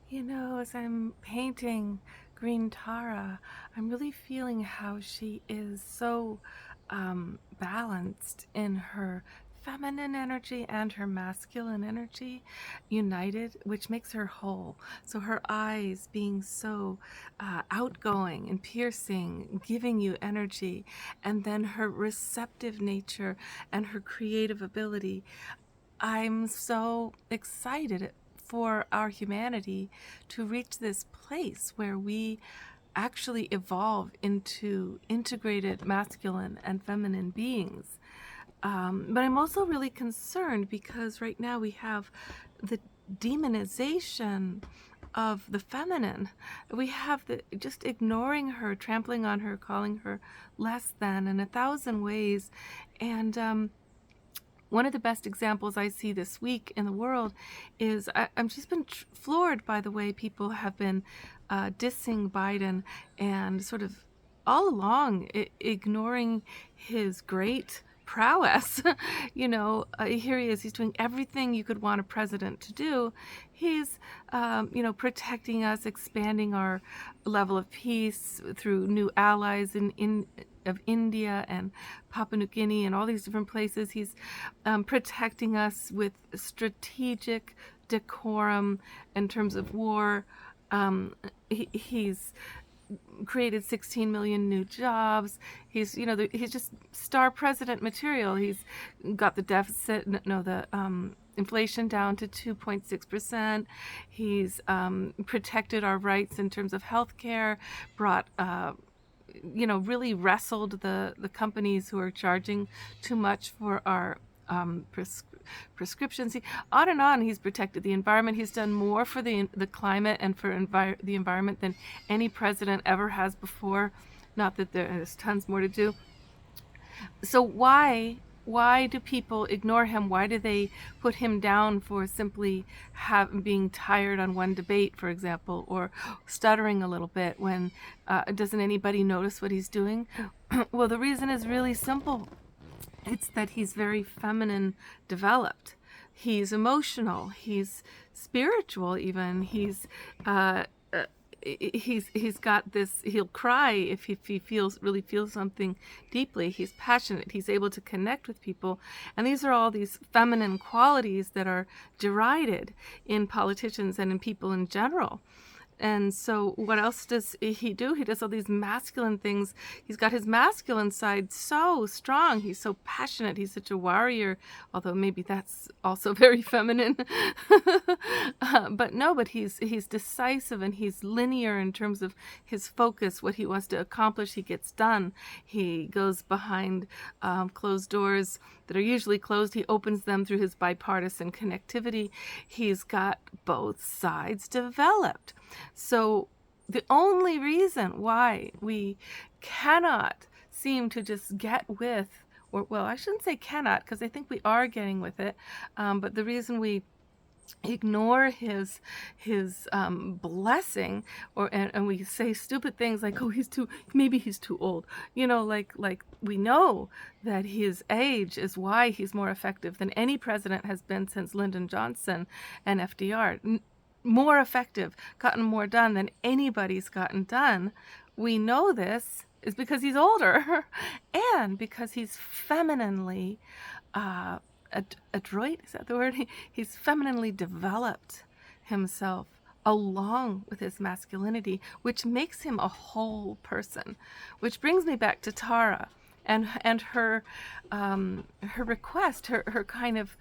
As I'm painting Green Tara, I'm really feeling how she is so balanced in her feminine energy and her masculine energy united, which makes her whole. So her eyes being so outgoing and piercing, giving you energy, and then her receptive nature and her creative ability. I'm so excited for our humanity to reach this place where we actually evolve into integrated masculine and feminine beings. But I'm also really concerned because right now we have the demonization of the feminine. We have the just ignoring her, trampling on her, calling her less than in a thousand ways. And one of the best examples I see this week in the world is I'm just been floored by the way people have been dissing Biden and sort of all along ignoring his great prowess. Here he is. He's doing everything you could want a president to do. He's, protecting us, expanding our level of peace through new allies of India and Papua New Guinea and all these different places. He's protecting us with strategic decorum in terms of war. He's created 16 million new jobs. He's just star president material. He's got the deficit, no, the inflation down to 2.6%. He's protected our rights in terms of healthcare, brought really wrestled the companies who are charging too much for our prescriptions. On and on. He's protected the environment. He's done more for the climate and for the environment than any president ever has before. Not that there's tons more to do. So why do people ignore him? Why do they put him down for simply being tired on one debate, for example, or stuttering a little bit when doesn't anybody notice what he's doing? Well, the reason is really simple. It's that he's very feminine developed. He's emotional. He's spiritual even. He's got this. He'll cry if he really feels something deeply. He's passionate. He's able to connect with people, and these are all these feminine qualities that are derided in politicians and in people in general. And so what else does he do? He does all these masculine things. He's got his masculine side so strong. He's so passionate. He's such a warrior, although maybe that's also very feminine. But he's decisive and he's linear in terms of his focus. What he wants to accomplish, he gets done. He goes behind closed doors that are usually closed. He opens them through his bipartisan connectivity. He's got both sides developed. So the only reason why we cannot seem to just get with, or well, I shouldn't say cannot, because I think we are getting with it, but the reason we ignore his blessing, and we say stupid things like, oh, maybe he's too old, like we know that his age is why he's more effective than any president has been since Lyndon Johnson and FDR. More effective, gotten more done than anybody's gotten done. We know this is because he's older and because he's femininely adroit, is that the word? He's femininely developed himself along with his masculinity, which makes him a whole person. Which brings me back to Tara and her request, her kind of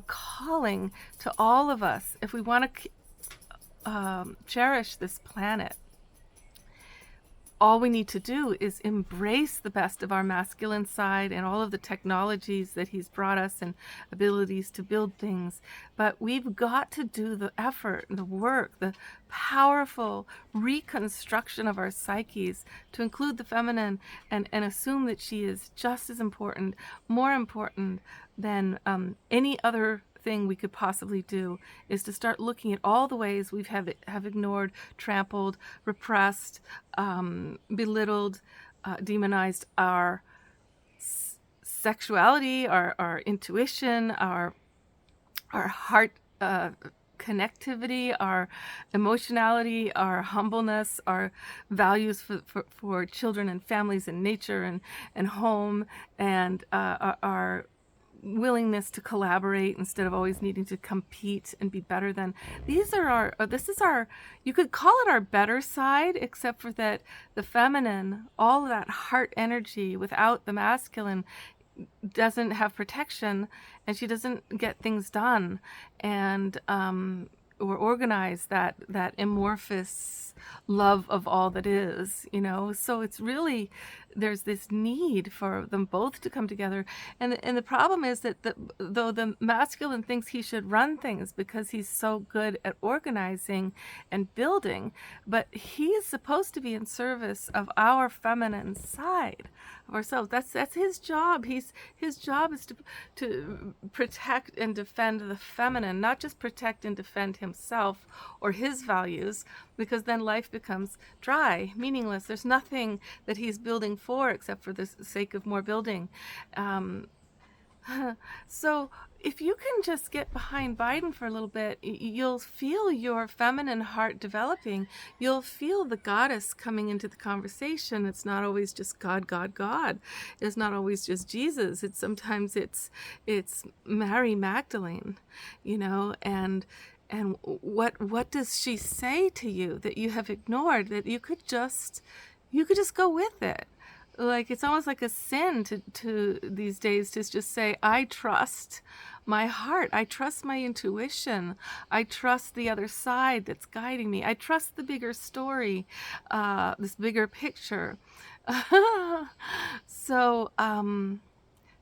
calling to all of us. If we want to cherish this planet, all we need to do is embrace the best of our masculine side and all of the technologies that he's brought us and abilities to build things. But we've got to do the effort, the work, the powerful reconstruction of our psyches to include the feminine and assume that she is just as important, more important than any other thing we could possibly do, is to start looking at all the ways we have ignored, trampled, repressed, belittled, demonized our sexuality, our intuition, our heart connectivity, our emotionality, our humbleness, our values for children and families and nature and home, and our willingness to collaborate instead of always needing to compete and be better than. These are our this is our, you could call it our better side, except for that the feminine, all of that heart energy without the masculine, doesn't have protection, and she doesn't get things done, and or organize that amorphous love of all that is, so it's really, there's this need for them both to come together. And the problem is that though the masculine thinks he should run things because he's so good at organizing and building, but he's supposed to be in service of our feminine side of ourselves. That's his job. His job is to protect and defend the feminine, not just protect and defend himself or his values, because then life becomes dry, meaningless. There's nothing that he's building for except for the sake of more building. So if you can just get behind Biden for a little bit, you'll feel your feminine heart developing. You'll feel the goddess coming into the conversation. It's not always just God, God, God. It's not always just Jesus. Sometimes it's Mary Magdalene, and what does she say to you that you have ignored, that you could just go with it? Like, it's almost like a sin to these days to just say, I trust my heart. I trust my intuition. I trust the other side that's guiding me. I trust the bigger story, this bigger picture. So,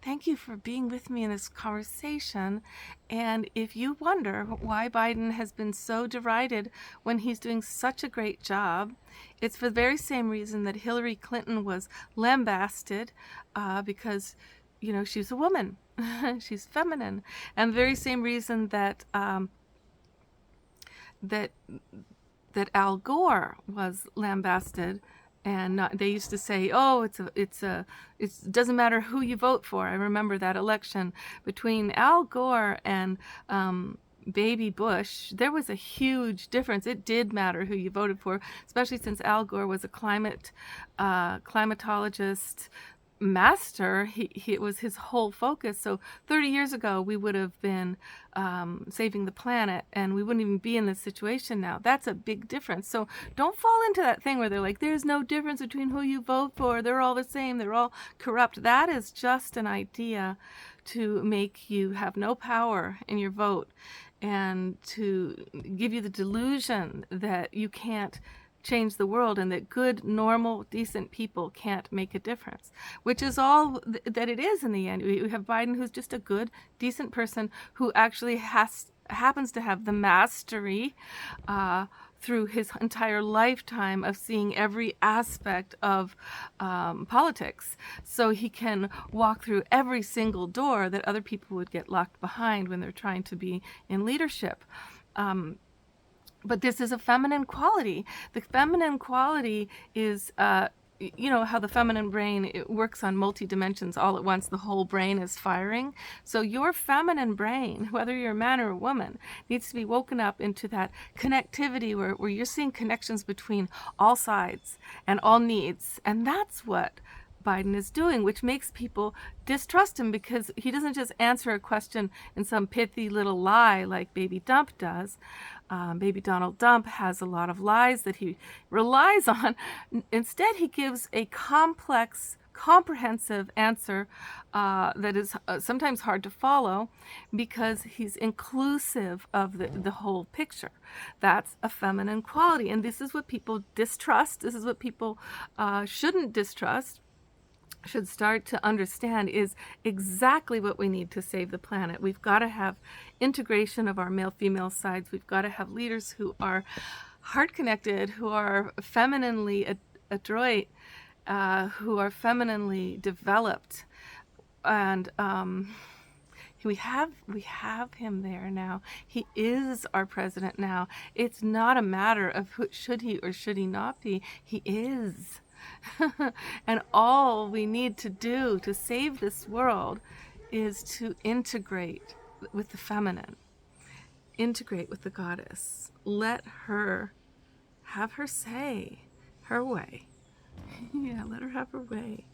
thank you for being with me in this conversation. And if you wonder why Biden has been so derided when he's doing such a great job, it's for the very same reason that Hillary Clinton was lambasted, because, she's a woman. She's feminine. And the very same reason that that Al Gore was lambasted. And they used to say, "Oh, it doesn't matter who you vote for." I remember that election between Al Gore and Baby Bush. There was a huge difference. It did matter who you voted for, especially since Al Gore was a climatologist master. It was his whole focus. So 30 years ago, we would have been saving the planet, and we wouldn't even be in this situation now. That's a big difference. So don't fall into that thing where they're like, there's no difference between who you vote for. They're all the same. They're all corrupt. That is just an idea to make you have no power in your vote, and to give you the delusion that you can't change the world, and that good, normal, decent people can't make a difference, which is all that it is in the end. We have Biden, who's just a good, decent person who actually happens to have the mastery through his entire lifetime of seeing every aspect of politics. So he can walk through every single door that other people would get locked behind when they're trying to be in leadership. But this is a feminine quality. The feminine quality is, how the feminine brain, it works on multi-dimensions all at once. The whole brain is firing. So your feminine brain, whether you're a man or a woman, needs to be woken up into that connectivity where you're seeing connections between all sides and all needs. And that's what Biden is doing, which makes people distrust him, because he doesn't just answer a question in some pithy little lie like Baby Dump does. Baby Donald Dump has a lot of lies that he relies on. Instead, he gives a complex, comprehensive answer that is sometimes hard to follow, because he's inclusive of the whole picture. That's a feminine quality, and this is what people distrust. This is what people shouldn't distrust, should start to understand, is exactly what we need to save the planet. We've got to have integration of our male-female sides. We've got to have leaders who are heart-connected, who are femininely adroit, who are femininely developed. And we have him there now. He is our president now. It's not a matter of should he or should he not be. He is. And all we need to do to save this world is to integrate with the feminine. integrate with the goddess. Let her have her say, her way. Yeah, let her have her way.